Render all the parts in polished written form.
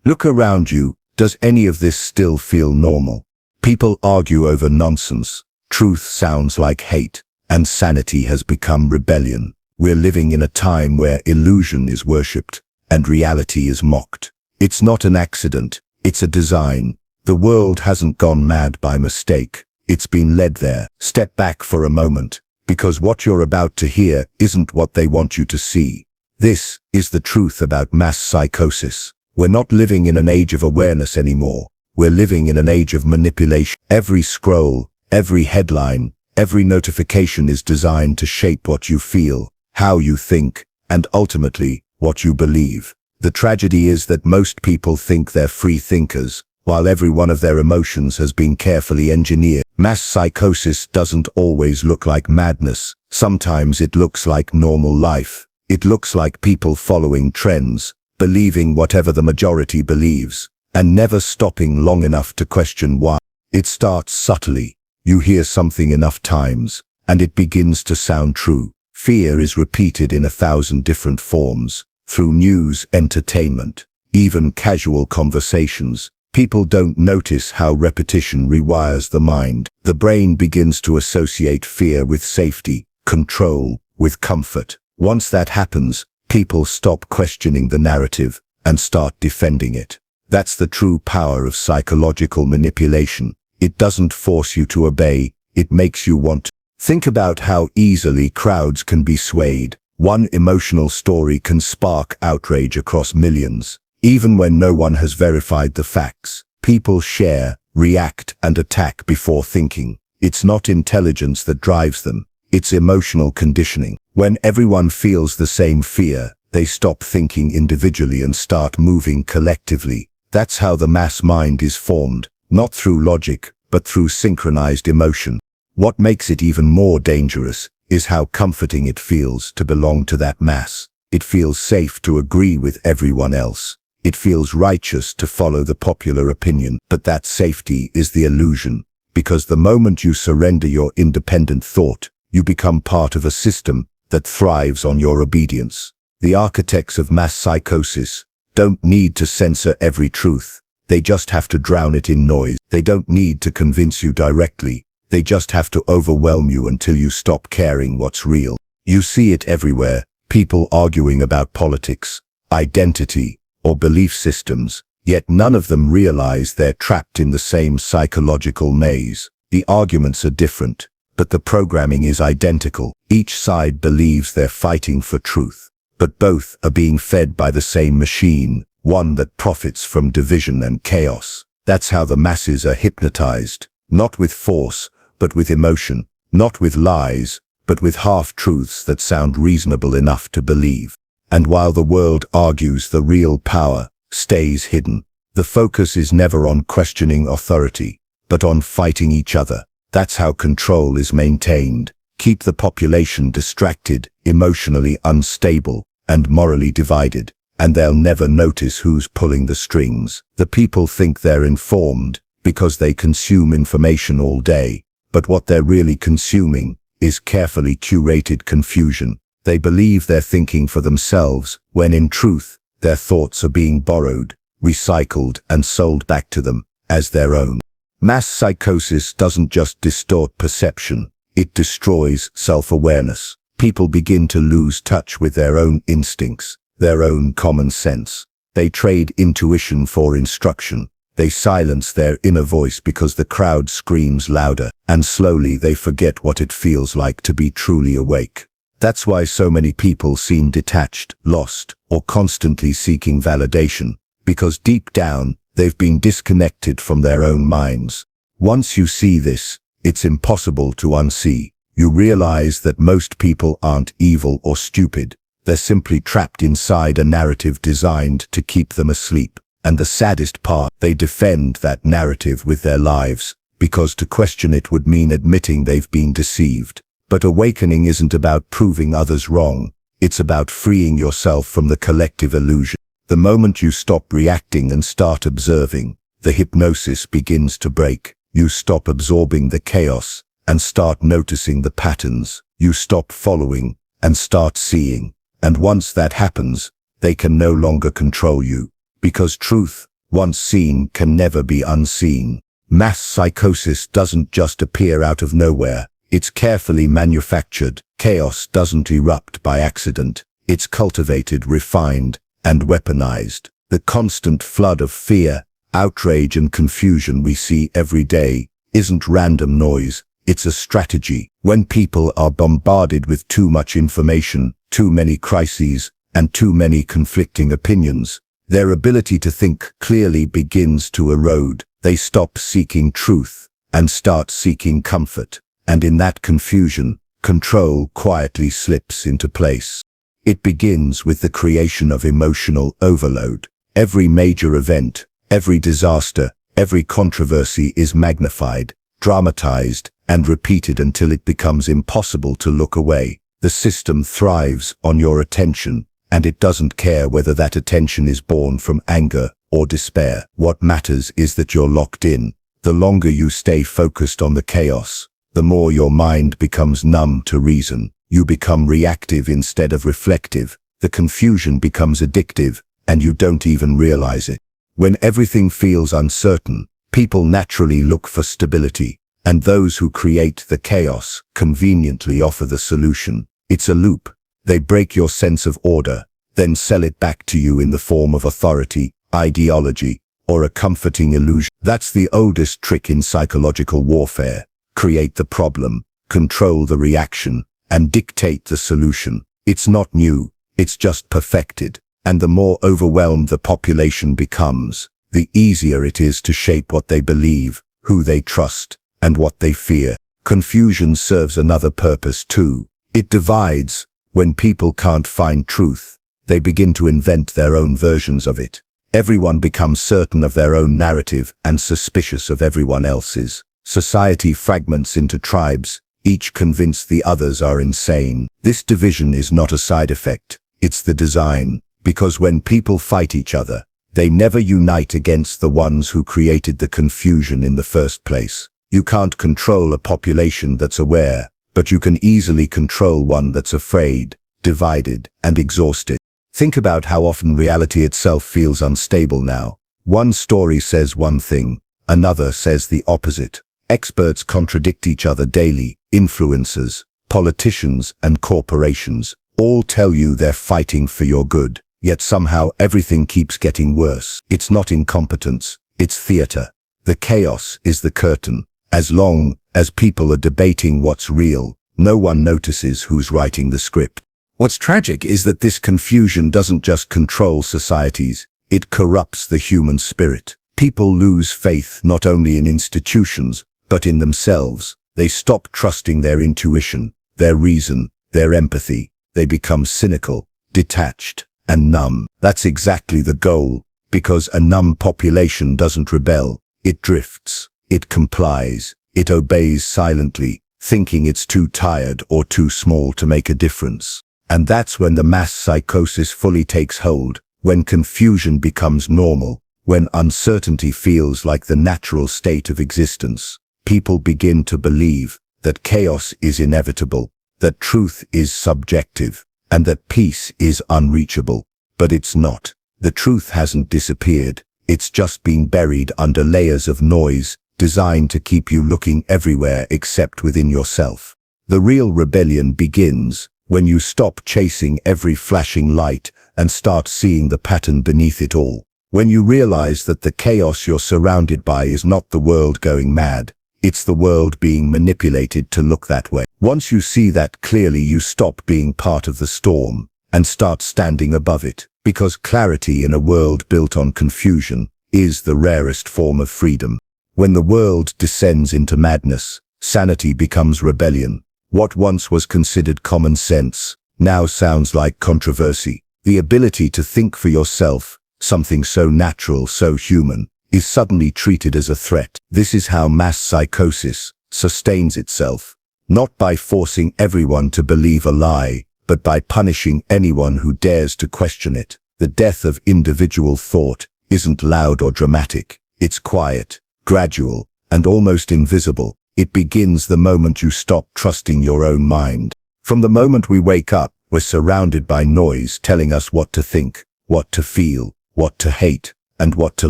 Look around you. Does any of this still feel normal? People argue over nonsense. Truth sounds like hate, and sanity has become rebellion. We're living in a time where illusion is worshipped, and reality is mocked. It's not an accident, it's a design. The world hasn't gone mad by mistake. It's been led there. Step back for a moment, because what you're about to hear isn't what they want you to see. This is the truth about mass psychosis. We're not living in an age of awareness anymore. We're living in an age of manipulation. Every scroll, every headline, every notification is designed to shape what you feel, how you think, and ultimately, what you believe. The tragedy is that most people think they're free thinkers, while every one of their emotions has been carefully engineered. Mass psychosis doesn't always look like madness. Sometimes it looks like normal life. It looks like people following trends, believing whatever the majority believes, and never stopping long enough to question why. It starts subtly. You hear something enough times, and it begins to sound true. Fear is repeated in 1,000 different forms, through news, entertainment, even casual conversations. People don't notice how repetition rewires the mind. The brain begins to associate fear with safety, control, with comfort. Once that happens, people stop questioning the narrative and start defending it. That's the true power of psychological manipulation. It doesn't force you to obey, it makes you want to. Think about how easily crowds can be swayed. One emotional story can spark outrage across millions. Even when no one has verified the facts, people share, react, and attack before thinking. It's not intelligence that drives them, it's emotional conditioning. When everyone feels the same fear, they stop thinking individually and start moving collectively. That's how the mass mind is formed, not through logic, but through synchronized emotion. What makes it even more dangerous is how comforting it feels to belong to that mass. It feels safe to agree with everyone else. It feels righteous to follow the popular opinion. But that safety is the illusion, because the moment you surrender your independent thought, you become part of a system that thrives on your obedience. The architects of mass psychosis don't need to censor every truth. They just have to drown it in noise. They don't need to convince you directly. They just have to overwhelm you until you stop caring what's real. You see it everywhere. People arguing about politics, identity, or belief systems, yet none of them realize they're trapped in the same psychological maze. The arguments are different, but the programming is identical. Each side believes they're fighting for truth, but both are being fed by the same machine, one that profits from division and chaos. That's how the masses are hypnotized, not with force, but with emotion, not with lies, but with half-truths that sound reasonable enough to believe. And while the world argues, the real power stays hidden. The focus is never on questioning authority, but on fighting each other. That's how control is maintained. Keep the population distracted, emotionally unstable, and morally divided, and they'll never notice who's pulling the strings. The people think they're informed because they consume information all day, but what they're really consuming is carefully curated confusion. They believe they're thinking for themselves, when in truth, their thoughts are being borrowed, recycled, and sold back to them as their own. Mass psychosis doesn't just distort perception, it destroys self-awareness. People begin to lose touch with their own instincts, their own common sense. They trade intuition for instruction. They silence their inner voice because the crowd screams louder, and slowly they forget what it feels like to be truly awake. That's why so many people seem detached, lost, or constantly seeking validation, because deep down, they've been disconnected from their own minds. Once you see this, it's impossible to unsee. You realize that most people aren't evil or stupid. They're simply trapped inside a narrative designed to keep them asleep. And the saddest part, they defend that narrative with their lives, because to question it would mean admitting they've been deceived. But awakening isn't about proving others wrong. It's about freeing yourself from the collective illusion. The moment you stop reacting and start observing, the hypnosis begins to break. You stop absorbing the chaos and start noticing the patterns. You stop following and start seeing. And once that happens, they can no longer control you, because truth once seen can never be unseen. Mass psychosis doesn't just appear out of nowhere. It's carefully manufactured. Chaos doesn't erupt by accident. It's cultivated, refined, and weaponized. The constant flood of fear, outrage, and confusion we see every day isn't random noise. It's a strategy. When people are bombarded with too much information, too many crises, and too many conflicting opinions, their ability to think clearly begins to erode. They stop seeking truth and start seeking comfort. And in that confusion, control quietly slips into place. It begins with the creation of emotional overload. Every major event, every disaster, every controversy is magnified, dramatized, and repeated until it becomes impossible to look away. The system thrives on your attention, and it doesn't care whether that attention is born from anger or despair. What matters is that you're locked in. The longer you stay focused on the chaos, the more your mind becomes numb to reason. You become reactive instead of reflective. The confusion becomes addictive, and you don't even realize it. When everything feels uncertain, people naturally look for stability, and those who create the chaos conveniently offer the solution. It's a loop. They break your sense of order, then sell it back to you in the form of authority, ideology, or a comforting illusion. That's the oldest trick in psychological warfare. Create the problem, control the reaction, and dictate the solution. It's not new, it's just perfected. And the more overwhelmed the population becomes, the easier it is to shape what they believe, who they trust, and what they fear. Confusion serves another purpose too. It divides. When people can't find truth, they begin to invent their own versions of it. Everyone becomes certain of their own narrative and suspicious of everyone else's. Society fragments into tribes, each convinced the others are insane. This division is not a side effect, it's the design, because when people fight each other, they never unite against the ones who created the confusion in the first place. You can't control a population that's aware, but you can easily control one that's afraid, divided, and exhausted. Think about how often reality itself feels unstable now. One story says one thing, another says the opposite. Experts contradict each other daily. Influencers, politicians, and corporations all tell you they're fighting for your good, yet somehow everything keeps getting worse. It's not incompetence, it's theater. The chaos is the curtain. As long as people are debating what's real, no one notices who's writing the script. What's tragic is that this confusion doesn't just control societies, it corrupts the human spirit. People lose faith not only in institutions, but in themselves. They stop trusting their intuition, their reason, their empathy. They become cynical, detached, and numb. That's exactly the goal, because a numb population doesn't rebel. It drifts, it complies, it obeys silently, thinking it's too tired or too small to make a difference. And that's when the mass psychosis fully takes hold, when confusion becomes normal, when uncertainty feels like the natural state of existence. People begin to believe that chaos is inevitable, that truth is subjective, and that peace is unreachable. But it's not. The truth hasn't disappeared. It's just been buried under layers of noise, designed to keep you looking everywhere except within yourself. The real rebellion begins when you stop chasing every flashing light and start seeing the pattern beneath it all. When you realize that the chaos you're surrounded by is not the world going mad, it's the world being manipulated to look that way. Once you see that clearly, you stop being part of the storm and start standing above it, because clarity in a world built on confusion is the rarest form of freedom. When the world descends into madness, sanity becomes rebellion. What once was considered common sense now sounds like controversy. The ability to think for yourself, something so natural, so human, is suddenly treated as a threat. This is how mass psychosis sustains itself, not by forcing everyone to believe a lie, but by punishing anyone who dares to question it. The death of individual thought isn't loud or dramatic. It's quiet, gradual, and almost invisible. It begins the moment you stop trusting your own mind. From the moment we wake up, we're surrounded by noise telling us what to think, what to feel, what to hate. and what to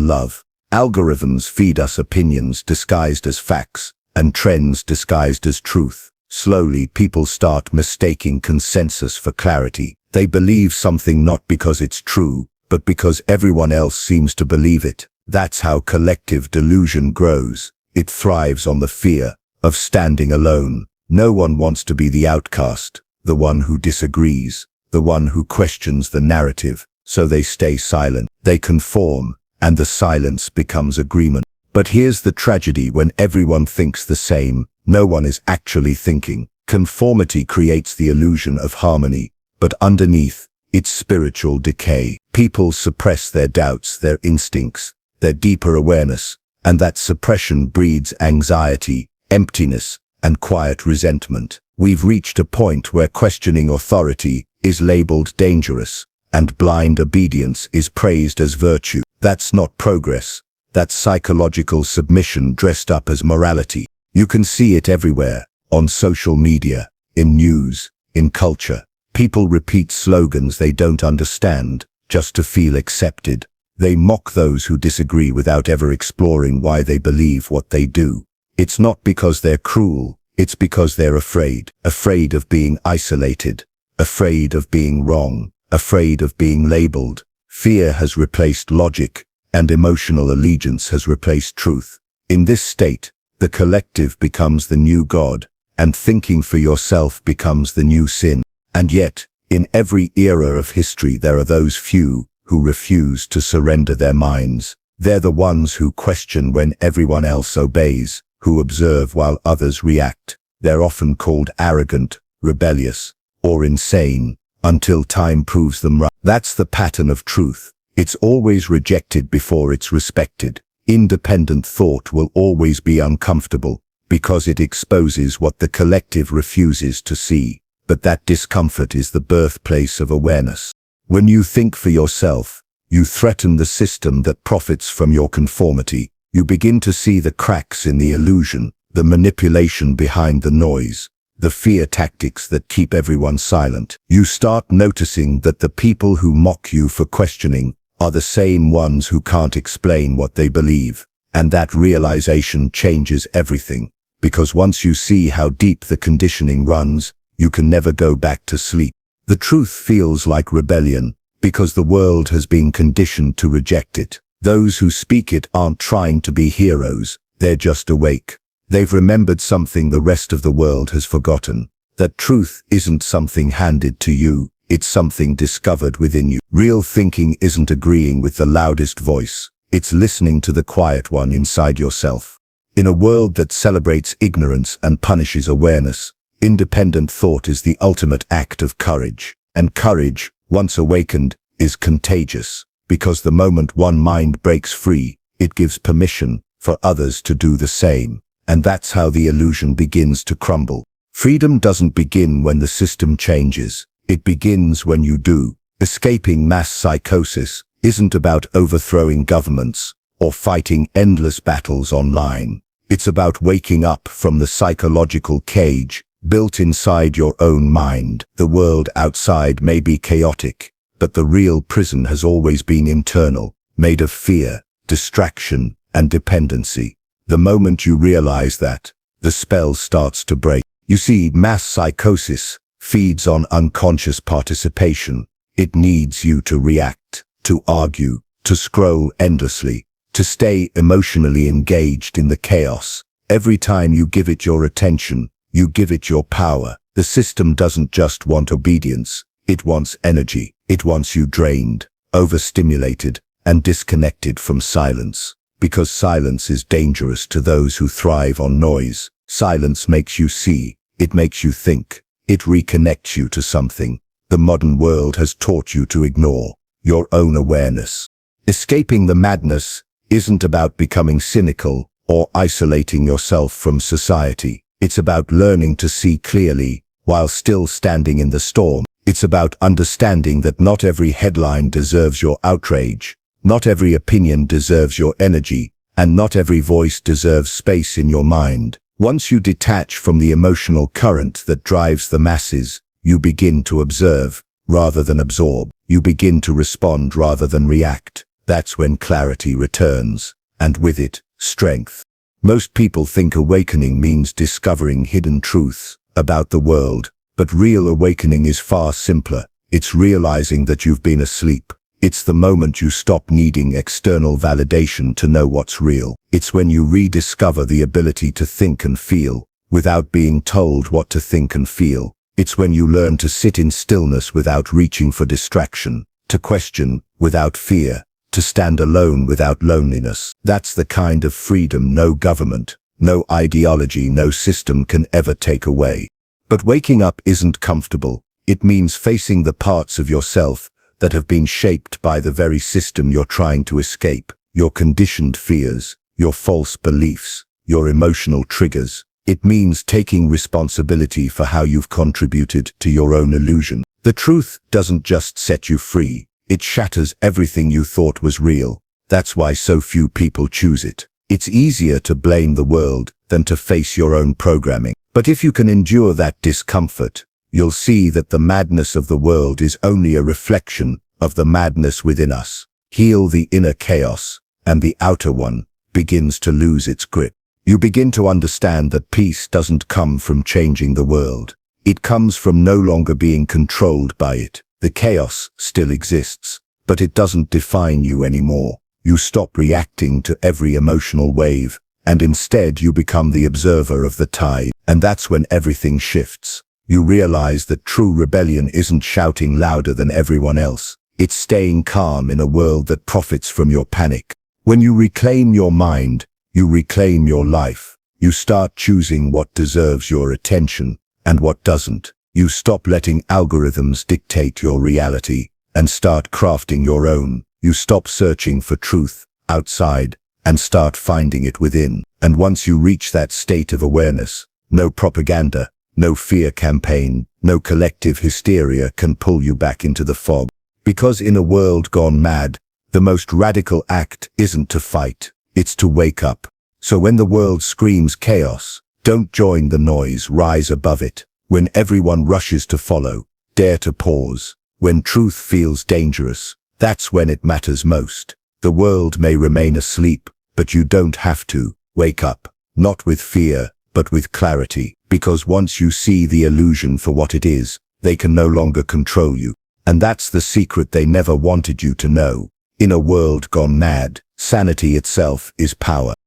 love. Algorithms feed us opinions disguised as facts, and trends disguised as truth. Slowly, people start mistaking consensus for clarity. They believe something not because it's true, but because everyone else seems to believe it. That's how collective delusion grows. It thrives on the fear of standing alone. No one wants to be the outcast, the one who disagrees, the one who questions the narrative, so they stay silent. They conform, and the silence becomes agreement. But here's the tragedy: when everyone thinks the same, no one is actually thinking. Conformity creates the illusion of harmony, but underneath, it's spiritual decay. People suppress their doubts, their instincts, their deeper awareness, and that suppression breeds anxiety, emptiness, and quiet resentment. We've reached a point where questioning authority is labeled dangerous, and blind obedience is praised as virtue. That's not progress. That's psychological submission dressed up as morality. You can see it everywhere, on social media, in news, in culture. People repeat slogans they don't understand, just to feel accepted. They mock those who disagree without ever exploring why they believe what they do. It's not because they're cruel, it's because they're afraid. Afraid of being isolated, afraid of being wrong, afraid of being labeled. Fear has replaced logic, and emotional allegiance has replaced truth. In this state, the collective becomes the new God, and thinking for yourself becomes the new sin. And yet, in every era of history there are those few who refuse to surrender their minds. They're the ones who question when everyone else obeys, who observe while others react. They're often called arrogant, rebellious, or insane, until time proves them right. That's the pattern of truth. It's always rejected before it's respected. Independent thought will always be uncomfortable, because it exposes what the collective refuses to see. But that discomfort is the birthplace of awareness. When you think for yourself, you threaten the system that profits from your conformity. You begin to see the cracks in the illusion, the manipulation behind the noise, the fear tactics that keep everyone silent. You start noticing that the people who mock you for questioning are the same ones who can't explain what they believe. And that realization changes everything, because once you see how deep the conditioning runs, you can never go back to sleep. The truth feels like rebellion, because the world has been conditioned to reject it. Those who speak it aren't trying to be heroes, they're just awake. They've remembered something the rest of the world has forgotten. That truth isn't something handed to you, it's something discovered within you. Real thinking isn't agreeing with the loudest voice, it's listening to the quiet one inside yourself. In a world that celebrates ignorance and punishes awareness, independent thought is the ultimate act of courage. And courage, once awakened, is contagious, because the moment one mind breaks free, it gives permission for others to do the same. And that's how the illusion begins to crumble. Freedom doesn't begin when the system changes, it begins when you do. Escaping mass psychosis isn't about overthrowing governments or fighting endless battles online. It's about waking up from the psychological cage built inside your own mind. The world outside may be chaotic, but the real prison has always been internal, made of fear, distraction, and dependency. The moment you realize that, the spell starts to break. You see, mass psychosis feeds on unconscious participation. It needs you to react, to argue, to scroll endlessly, to stay emotionally engaged in the chaos. Every time you give it your attention, you give it your power. The system doesn't just want obedience, it wants energy. It wants you drained, overstimulated, and disconnected from silence. Because silence is dangerous to those who thrive on noise. Silence makes you see, it makes you think, it reconnects you to something the modern world has taught you to ignore: your own awareness. Escaping the madness isn't about becoming cynical or isolating yourself from society. It's about learning to see clearly while still standing in the storm. It's about understanding that not every headline deserves your outrage, not every opinion deserves your energy, and not every voice deserves space in your mind. Once you detach from the emotional current that drives the masses, you begin to observe rather than absorb. You begin to respond rather than react. That's when clarity returns, and with it, strength. Most people think awakening means discovering hidden truths about the world, but real awakening is far simpler. It's realizing that you've been asleep. It's the moment you stop needing external validation to know what's real. It's when you rediscover the ability to think and feel, without being told what to think and feel. It's when you learn to sit in stillness without reaching for distraction, to question without fear, to stand alone without loneliness. That's the kind of freedom no government, no ideology, no system can ever take away. But waking up isn't comfortable. It means facing the parts of yourself that have been shaped by the very system you're trying to escape, your conditioned fears, your false beliefs, your emotional triggers. It means taking responsibility for how you've contributed to your own illusion. The truth doesn't just set you free, it shatters everything you thought was real. That's why so few people choose it. It's easier to blame the world than to face your own programming. But if you can endure that discomfort, you'll see that the madness of the world is only a reflection of the madness within us. Heal the inner chaos, and the outer one begins to lose its grip. You begin to understand that peace doesn't come from changing the world. It comes from no longer being controlled by it. The chaos still exists, but it doesn't define you anymore. You stop reacting to every emotional wave, and instead you become the observer of the tide. And that's when everything shifts. You realize that true rebellion isn't shouting louder than everyone else. It's staying calm in a world that profits from your panic. When you reclaim your mind, you reclaim your life. You start choosing what deserves your attention and what doesn't. You stop letting algorithms dictate your reality and start crafting your own. You stop searching for truth outside and start finding it within. And once you reach that state of awareness, no propaganda, no fear campaign, no collective hysteria can pull you back into the fog. Because in a world gone mad, the most radical act isn't to fight, it's to wake up. So when the world screams chaos, don't join the noise, rise above it. When everyone rushes to follow, dare to pause. When truth feels dangerous, that's when it matters most. The world may remain asleep, but you don't have to. Wake up, not with fear, but with clarity. Because once you see the illusion for what it is, they can no longer control you. And that's the secret they never wanted you to know. In a world gone mad, sanity itself is power.